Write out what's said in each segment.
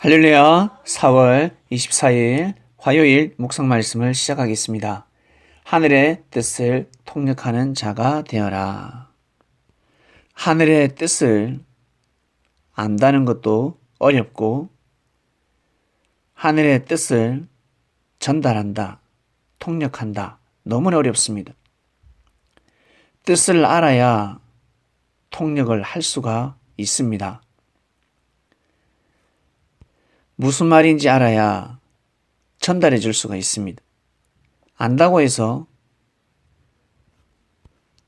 할렐루야. 4월 24일 화요일 묵상 말씀을 시작하겠습니다. 하늘의 뜻을 통역하는 자가 되어라. 하늘의 뜻을 안다는 것도 어렵고 하늘의 뜻을 전달한다, 통역한다. 너무나 어렵습니다. 뜻을 알아야 통역을 할 수가 있습니다. 무슨 말인지 알아야 전달해 줄 수가 있습니다. 안다고 해서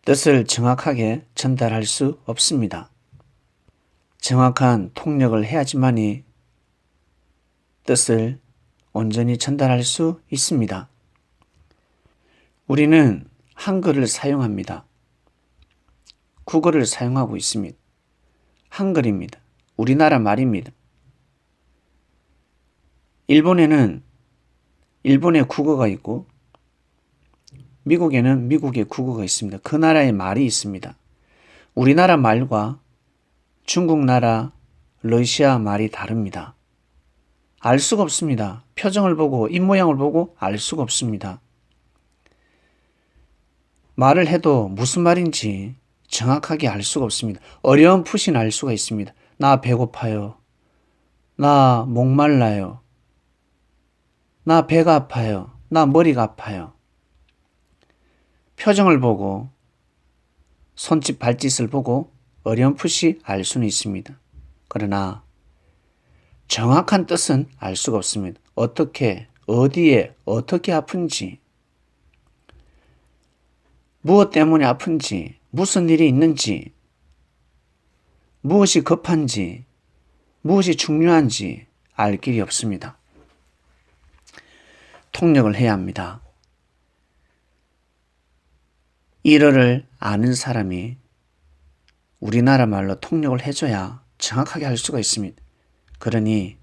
뜻을 정확하게 전달할 수 없습니다. 정확한 통역을 해야지만이 뜻을 온전히 전달할 수 있습니다. 우리는 한글을 사용합니다. 국어를 사용하고 있습니다. 한글입니다. 우리나라 말입니다. 일본에는 일본의 국어가 있고 미국에는 미국의 국어가 있습니다. 그 나라의 말이 있습니다. 우리나라 말과 중국 나라, 러시아 말이 다릅니다. 알 수가 없습니다. 표정을 보고 입모양을 보고 알 수가 없습니다. 말을 해도 무슨 말인지 정확하게 알 수가 없습니다. 어렴풋이 알 수가 있습니다. 나 배고파요. 나 목말라요. 나 배가 아파요. 나 머리가 아파요. 표정을 보고 손짓 발짓을 보고 어렴풋이 알 수는 있습니다. 그러나 정확한 뜻은 알 수가 없습니다. 어떻게, 어디에, 어떻게 아픈지, 무엇 때문에 아픈지, 무슨 일이 있는지, 무엇이 급한지, 무엇이 중요한지 알 길이 없습니다. 통역을 해야 합니다. 일어를 아는 사람이 우리나라 말로 통역을 해줘야 정확하게 할 수가 있습니다. 그러니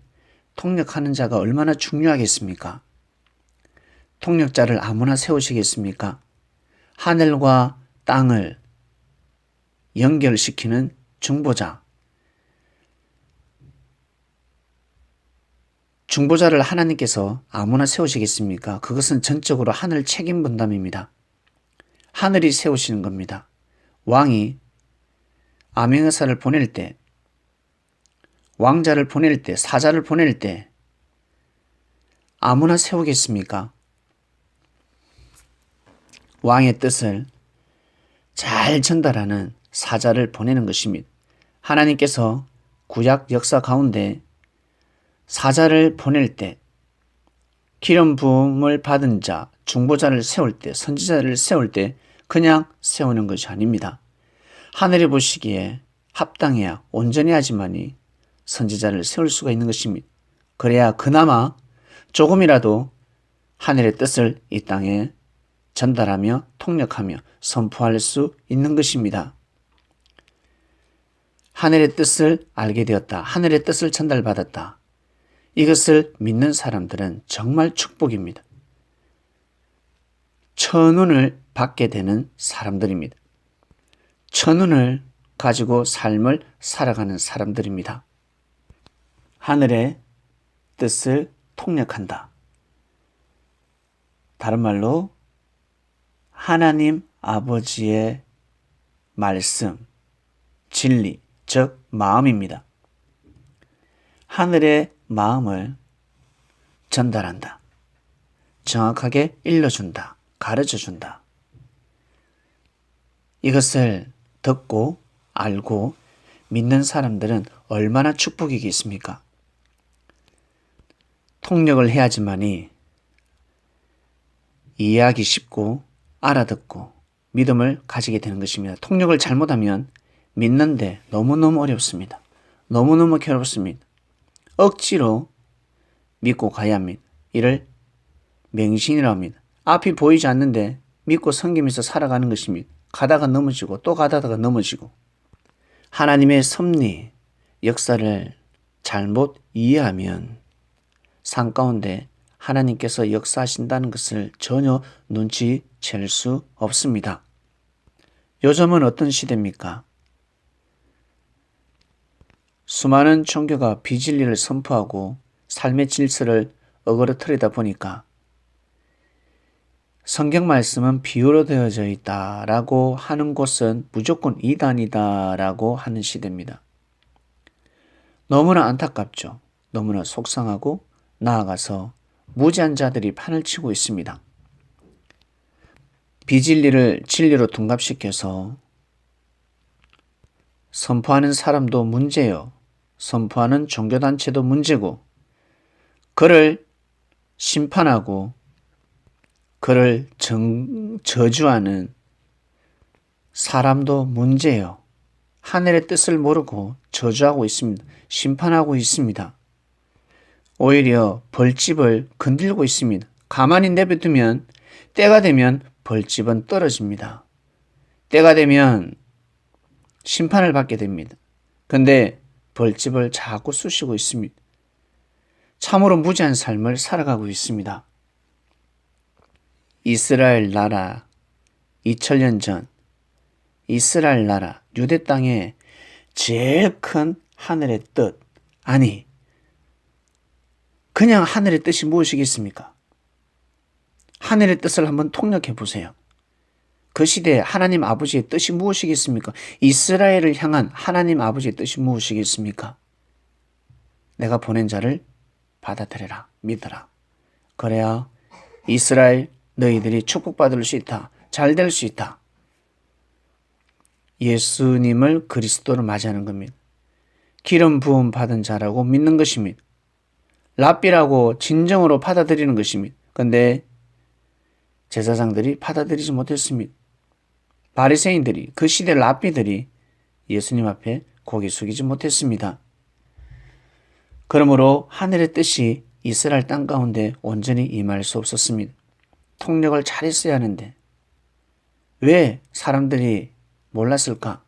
통역하는 자가 얼마나 중요하겠습니까? 통역자를 아무나 세우시겠습니까? 하늘과 땅을 연결시키는 중보자. 중보자를 하나님께서 아무나 세우시겠습니까? 그것은 전적으로 하늘 책임 분담입니다. 하늘이 세우시는 겁니다. 왕이 암행의사를 보낼 때, 왕자를 보낼 때, 사자를 보낼 때 아무나 세우겠습니까? 왕의 뜻을 잘 전달하는 사자를 보내는 것입니다. 하나님께서 구약 역사 가운데 사자를 보낼 때, 기름 부음을 받은 자, 중보자를 세울 때, 선지자를 세울 때 그냥 세우는 것이 아닙니다. 하늘이 보시기에 합당해야 온전히 하지만이 선지자를 세울 수가 있는 것입니다. 그래야 그나마 조금이라도 하늘의 뜻을 이 땅에 전달하며 통역하며 선포할 수 있는 것입니다. 하늘의 뜻을 알게 되었다. 하늘의 뜻을 전달받았다. 이것을 믿는 사람들은 정말 축복입니다. 천운을 받게 되는 사람들입니다. 천운을 가지고 삶을 살아가는 사람들입니다. 하늘의 뜻을 통역한다. 다른 말로 하나님 아버지의 말씀, 진리, 즉 마음입니다. 하늘의 마음을 전달한다. 정확하게 일러준다. 가르쳐준다. 이것을 듣고 알고 믿는 사람들은 얼마나 축복이겠습니까? 통역을 해야지만이 이해하기 쉽고 알아듣고 믿음을 가지게 되는 것입니다. 통역을 잘못하면 믿는데 너무너무 어렵습니다. 너무너무 괴롭습니다. 억지로 믿고 가야 합니다. 이를 맹신이라고 합니다. 앞이 보이지 않는데 믿고 섬기면서 살아가는 것입니다. 가다가 넘어지고 또 가다가 넘어지고 하나님의 섭리, 역사를 잘못 이해하면 삶 가운데 하나님께서 역사하신다는 것을 전혀 눈치챌 수 없습니다. 요즘은 어떤 시대입니까? 수많은 종교가 비진리를 선포하고 삶의 질서를 어그러뜨리다 보니까 성경 말씀은 비유로 되어져 있다라고 하는 곳은 무조건 이단이다라고 하는 시대입니다. 너무나 안타깝죠. 너무나 속상하고 나아가서 무지한 자들이 판을 치고 있습니다. 비진리를 진리로 둔갑시켜서 선포하는 사람도 문제요. 선포하는 종교단체도 문제고, 그를 심판하고 그를 저주하는 사람도 문제요. 하늘의 뜻을 모르고 저주하고 있습니다. 심판하고 있습니다. 오히려 벌집을 건들고 있습니다. 가만히 내버두면 때가 되면 벌집은 떨어집니다. 때가 되면 심판을 받게 됩니다. 근데 벌집을 자꾸 쑤시고 있습니다. 참으로 무지한 삶을 살아가고 있습니다. 이스라엘 나라 2000년 전 이스라엘 나라 유대 땅에 제일 큰 하늘의 뜻, 아니 그냥 하늘의 뜻이 무엇이겠습니까? 하늘의 뜻을 한번 통역해 보세요. 그 시대에 하나님 아버지의 뜻이 무엇이겠습니까? 이스라엘을 향한 하나님 아버지의 뜻이 무엇이겠습니까? 내가 보낸 자를 받아들여라, 믿어라. 그래야 이스라엘 너희들이 축복받을 수 있다. 잘 될 수 있다. 예수님을 그리스도로 맞이하는 겁니다. 기름 부음 받은 자라고 믿는 것입니다. 랍비라고 진정으로 받아들이는 것입니다. 그런데 제사장들이 받아들이지 못했습니다. 바리새인들이, 그 시대 랍비들이 예수님 앞에 고개 숙이지 못했습니다. 그러므로 하늘의 뜻이 이스라엘 땅 가운데 온전히 임할 수 없었습니다. 통역을 잘했어야 하는데 왜 사람들이 몰랐을까?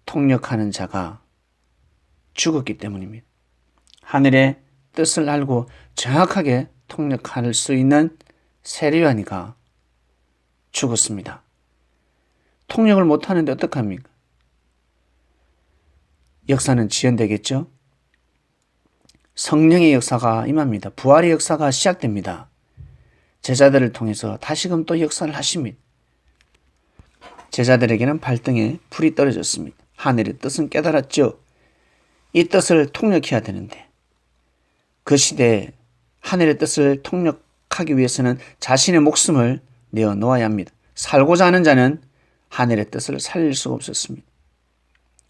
통역하는 자가 죽었기 때문입니다. 하늘의 뜻을 알고 정확하게 통역할 수 있는 세례요한이가 죽었습니다. 통역을 못하는데 어떡합니까? 역사는 지연되겠죠? 성령의 역사가 임합니다. 부활의 역사가 시작됩니다. 제자들을 통해서 다시금 또 역사를 하십니다. 제자들에게는 발등에 불이 떨어졌습니다. 하늘의 뜻은 깨달았죠. 이 뜻을 통역해야 되는데 그 시대에 하늘의 뜻을 통역하기 위해서는 자신의 목숨을 내어놓아야 합니다. 살고자 하는 자는 하늘의 뜻을 살릴 수가 없었습니다.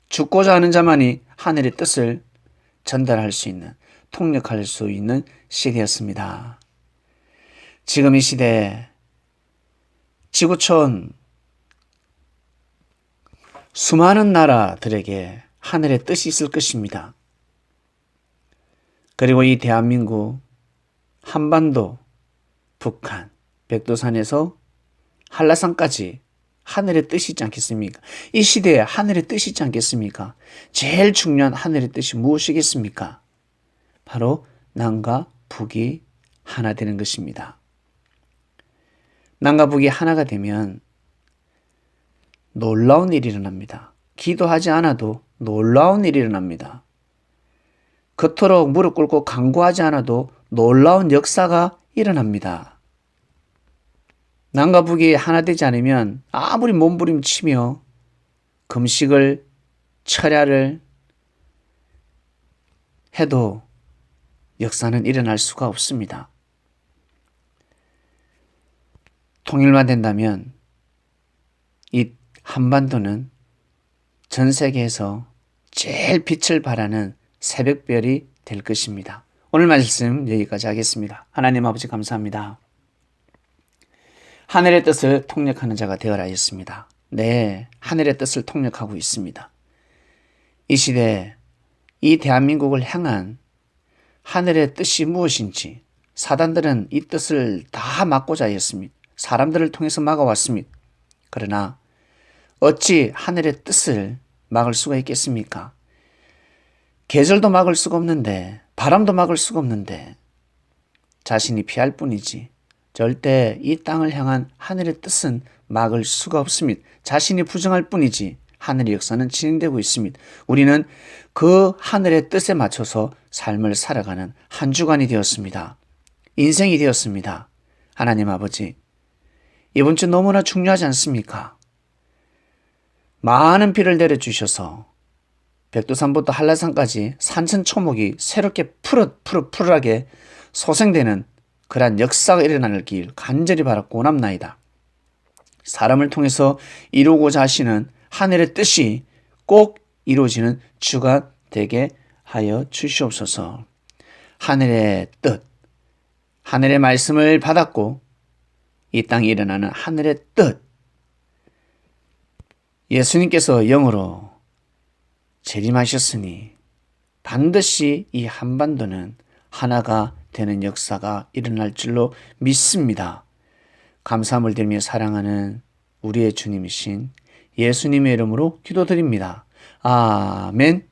죽고자 하는 자만이 하늘의 뜻을 전달할 수 있는, 통역할 수 있는 시대였습니다. 지금 이 시대에 지구촌 수많은 나라들에게 하늘의 뜻이 있을 것입니다. 그리고 이 대한민국, 한반도, 북한, 백두산에서 한라산까지 하늘의 뜻이 있지 않겠습니까? 이 시대에 하늘의 뜻이 있지 않겠습니까? 제일 중요한 하늘의 뜻이 무엇이겠습니까? 바로 남과 북이 하나 되는 것입니다. 남과 북이 하나가 되면 놀라운 일이 일어납니다. 기도하지 않아도 놀라운 일이 일어납니다. 그토록 무릎 꿇고 간구하지 않아도 놀라운 역사가 일어납니다. 남과 북이 하나 되지 않으면 아무리 몸부림치며 금식을 철야를 해도 역사는 일어날 수가 없습니다. 통일만 된다면 이 한반도는 전 세계에서 제일 빛을 발하는 새벽별이 될 것입니다. 오늘 말씀 여기까지 하겠습니다. 하나님 아버지 감사합니다. 하늘의 뜻을 통역하는 자가 되어라 했습니다. 네, 하늘의 뜻을 통역하고 있습니다. 이 시대에 이 대한민국을 향한 하늘의 뜻이 무엇인지 사단들은 이 뜻을 다 막고자 했습니다. 사람들을 통해서 막아왔습니다. 그러나 어찌 하늘의 뜻을 막을 수가 있겠습니까? 계절도 막을 수가 없는데, 바람도 막을 수가 없는데 자신이 피할 뿐이지 절대 이 땅을 향한 하늘의 뜻은 막을 수가 없습니다. 자신이 부정할 뿐이지 하늘의 역사는 진행되고 있습니다. 우리는 그 하늘의 뜻에 맞춰서 삶을 살아가는 한 주간이 되었습니다. 인생이 되었습니다. 하나님 아버지, 이번 주 너무나 중요하지 않습니까? 많은 비를 내려주셔서 백두산부터 한라산까지 산천초목이 새롭게 푸르하게 소생되는 그러한 역사가 일어나는 길 간절히 바랐고 원합나이다. 사람을 통해서 이루고자 하시는 하늘의 뜻이 꼭 이루어지는 주가 되게 하여 주시옵소서. 하늘의 뜻, 하늘의 말씀을 받았고 이 땅에 일어나는 하늘의 뜻, 예수님께서 영으로 재림하셨으니 반드시 이 한반도는 하나가 되는 역사가 일어날 줄로 믿습니다. 감사함을 드리며 사랑하는 우리의 주님이신 예수님의 이름으로 기도드립니다. 아멘.